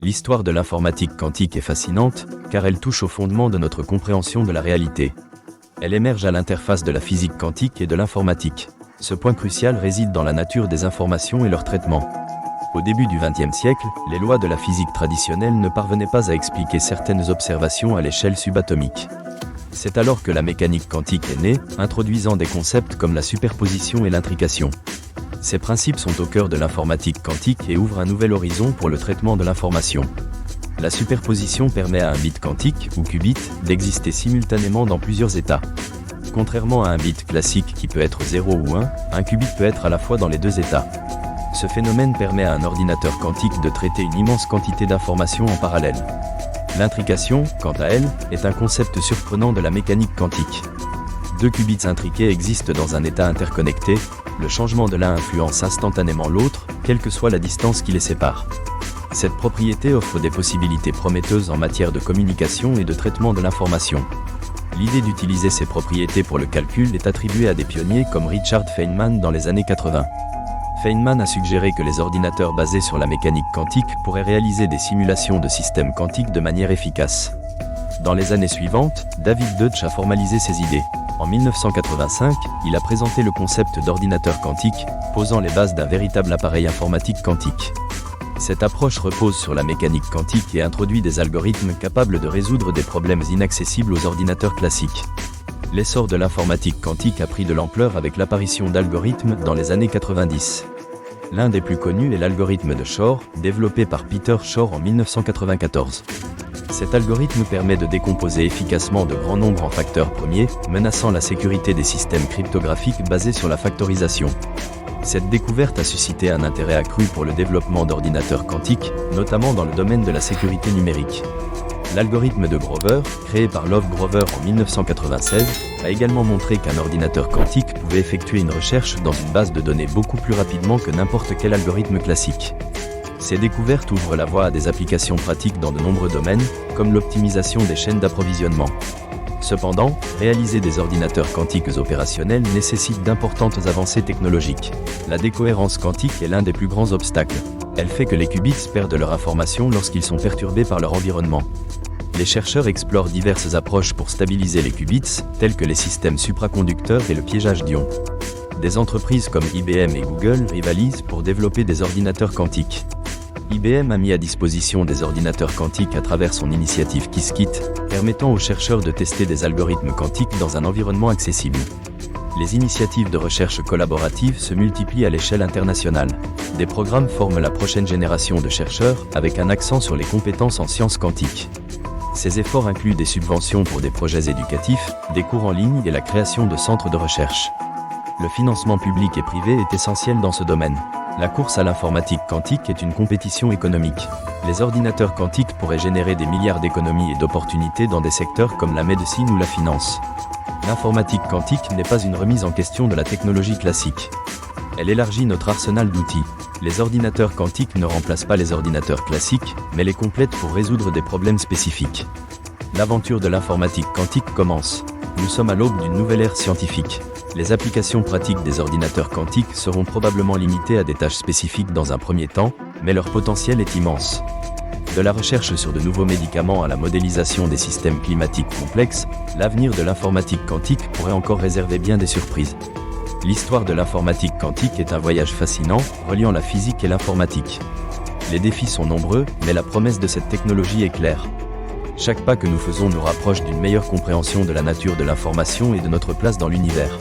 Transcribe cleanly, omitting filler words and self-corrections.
L'histoire de l'informatique quantique est fascinante, car elle touche au fondement de notre compréhension de la réalité. Elle émerge à l'interface de la physique quantique et de l'informatique. Ce point crucial réside dans la nature des informations et leur traitement. Au début du XXe siècle, les lois de la physique traditionnelle ne parvenaient pas à expliquer certaines observations à l'échelle subatomique. C'est alors que la mécanique quantique est née, introduisant des concepts comme la superposition et l'intrication. Ces principes sont au cœur de l'informatique quantique et ouvrent un nouvel horizon pour le traitement de l'information. La superposition permet à un bit quantique, ou qubit, d'exister simultanément dans plusieurs états. Contrairement à un bit classique qui peut être 0 ou 1, un qubit peut être à la fois dans les deux états. Ce phénomène permet à un ordinateur quantique de traiter une immense quantité d'informations en parallèle. L'intrication, quant à elle, est un concept surprenant de la mécanique quantique. Deux qubits intriqués existent dans un état interconnecté, le changement de l'un influence instantanément l'autre, quelle que soit la distance qui les sépare. Cette propriété offre des possibilités prometteuses en matière de communication et de traitement de l'information. L'idée d'utiliser ces propriétés pour le calcul est attribuée à des pionniers comme Richard Feynman dans les années 80. Feynman a suggéré que les ordinateurs basés sur la mécanique quantique pourraient réaliser des simulations de systèmes quantiques de manière efficace. Dans les années suivantes, David Deutsch a formalisé ses idées. En 1985, il a présenté le concept d'ordinateur quantique, posant les bases d'un véritable appareil informatique quantique. Cette approche repose sur la mécanique quantique et introduit des algorithmes capables de résoudre des problèmes inaccessibles aux ordinateurs classiques. L'essor de l'informatique quantique a pris de l'ampleur avec l'apparition d'algorithmes dans les années 90. L'un des plus connus est l'algorithme de Shor, développé par Peter Shor en 1994. Cet algorithme permet de décomposer efficacement de grands nombres en facteurs premiers, menaçant la sécurité des systèmes cryptographiques basés sur la factorisation. Cette découverte a suscité un intérêt accru pour le développement d'ordinateurs quantiques, notamment dans le domaine de la sécurité numérique. L'algorithme de Grover, créé par Love Grover en 1996, a également montré qu'un ordinateur quantique pouvait effectuer une recherche dans une base de données beaucoup plus rapidement que n'importe quel algorithme classique. Ces découvertes ouvrent la voie à des applications pratiques dans de nombreux domaines, comme l'optimisation des chaînes d'approvisionnement. Cependant, réaliser des ordinateurs quantiques opérationnels nécessite d'importantes avancées technologiques. La décohérence quantique est l'un des plus grands obstacles. Elle fait que les qubits perdent leur information lorsqu'ils sont perturbés par leur environnement. Les chercheurs explorent diverses approches pour stabiliser les qubits, telles que les systèmes supraconducteurs et le piégeage d'ions. Des entreprises comme IBM et Google rivalisent pour développer des ordinateurs quantiques. IBM a mis à disposition des ordinateurs quantiques à travers son initiative Qiskit, permettant aux chercheurs de tester des algorithmes quantiques dans un environnement accessible. Les initiatives de recherche collaborative se multiplient à l'échelle internationale. Des programmes forment la prochaine génération de chercheurs, avec un accent sur les compétences en sciences quantiques. Ces efforts incluent des subventions pour des projets éducatifs, des cours en ligne et la création de centres de recherche. Le financement public et privé est essentiel dans ce domaine. La course à l'informatique quantique est une compétition économique. Les ordinateurs quantiques pourraient générer des milliards d'économies et d'opportunités dans des secteurs comme la médecine ou la finance. L'informatique quantique n'est pas une remise en question de la technologie classique. Elle élargit notre arsenal d'outils. Les ordinateurs quantiques ne remplacent pas les ordinateurs classiques, mais les complètent pour résoudre des problèmes spécifiques. L'aventure de l'informatique quantique commence. Nous sommes à l'aube d'une nouvelle ère scientifique. Les applications pratiques des ordinateurs quantiques seront probablement limitées à des tâches spécifiques dans un premier temps, mais leur potentiel est immense. De la recherche sur de nouveaux médicaments à la modélisation des systèmes climatiques complexes, l'avenir de l'informatique quantique pourrait encore réserver bien des surprises. L'histoire de l'informatique quantique est un voyage fascinant, reliant la physique et l'informatique. Les défis sont nombreux, mais la promesse de cette technologie est claire. Chaque pas que nous faisons nous rapproche d'une meilleure compréhension de la nature de l'information et de notre place dans l'univers.